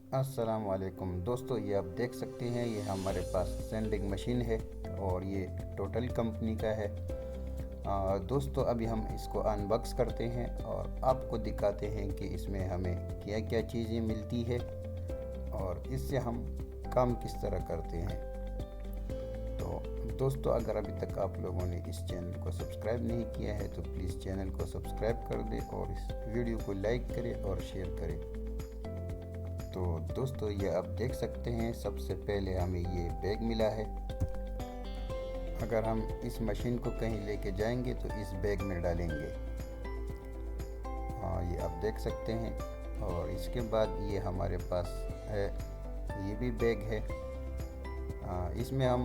अस्सलाम वालेकुम दोस्तों, ये आप देख सकते हैं ये हमारे पास सेंडिंग मशीन है और ये टोटल कंपनी का है। दोस्तों अभी हम इसको अनबॉक्स करते हैं और आपको दिखाते हैं कि इसमें हमें क्या क्या चीज़ें मिलती है और इससे हम काम किस तरह करते हैं। तो दोस्तों अगर अभी तक आप लोगों ने इस चैनल को सब्सक्राइब नहीं किया है तो प्लीज़ चैनल को सब्सक्राइब कर दें और इस वीडियो को लाइक करें और शेयर करें। तो दोस्तों ये आप देख सकते हैं, सबसे पहले हमें ये बैग मिला है। अगर हम इस मशीन को कहीं लेके जाएंगे तो इस बैग में डालेंगे। ये आप देख सकते हैं। और इसके बाद ये हमारे पास है, ये भी बैग है। इसमें हम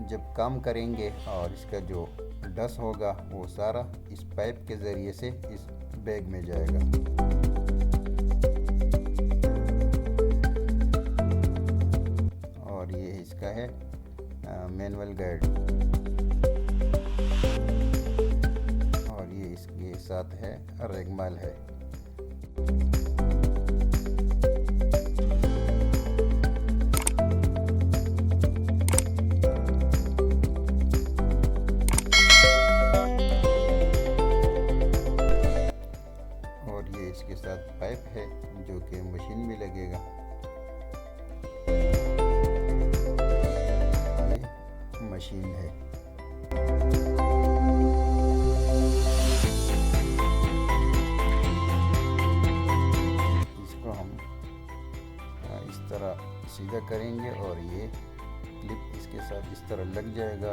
जब काम करेंगे और इसका जो डस्ट होगा वो सारा इस पाइप के ज़रिए से इस बैग में जाएगा। और ये इसका है मैनुअल गाइड और ये इसके साथ है रेगमाल है। और ये इसके साथ पाइप है जो कि मशीन में लगेगा। मशीन है। इसको हम इस तरह सीधा करेंगे और ये क्लिप इसके साथ इस तरह लग जाएगा।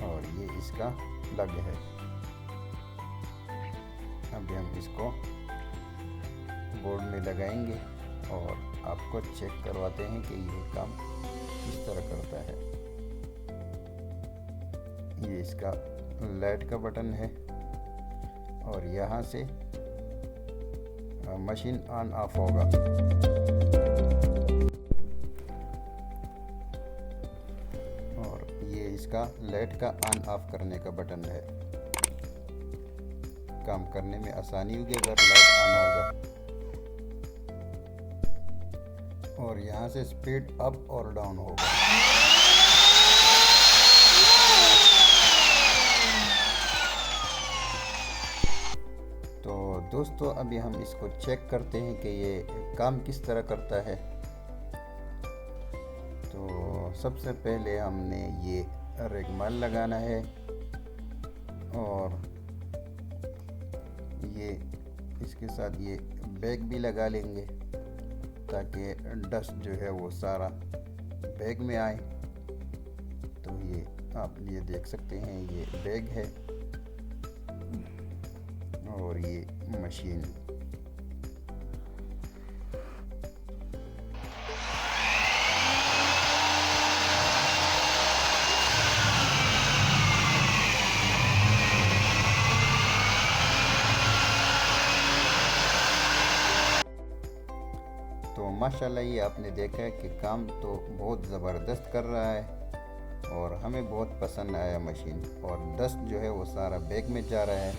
और ये इसका प्लग है। अभी हम इसको बोर्ड में लगाएंगे और आपको चेक करवाते हैं कि ये काम किस तरह करता है। ये इसका लाइट का बटन है और यहाँ से मशीन ऑन ऑफ होगा। और ये इसका लाइट का ऑन ऑफ करने का बटन है। काम करने में आसानी होगी अगर लाइट ऑन होगा। और यहाँ से स्पीड अप और डाउन होगा। तो दोस्तों अभी हम इसको चेक करते हैं कि ये काम किस तरह करता है। तो सबसे पहले हमने ये रेगमाल लगाना है और ये इसके साथ ये बैग भी लगा लेंगे ताकि डस्ट जो है वो सारा बैग में आए। तो ये आप ये देख सकते हैं, ये बैग है और ये मशीन। तो माशाल्लाह ये आपने देखा है कि काम तो बहुत ज़बरदस्त कर रहा है और हमें बहुत पसंद आया मशीन। और डस्ट जो है वो सारा बैग में जा रहा है।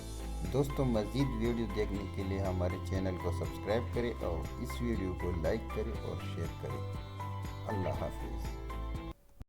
दोस्तों मज़ीद वीडियो देखने के लिए हमारे चैनल को सब्सक्राइब करें और इस वीडियो को लाइक करें और शेयर करें। अल्लाह हाफिज़।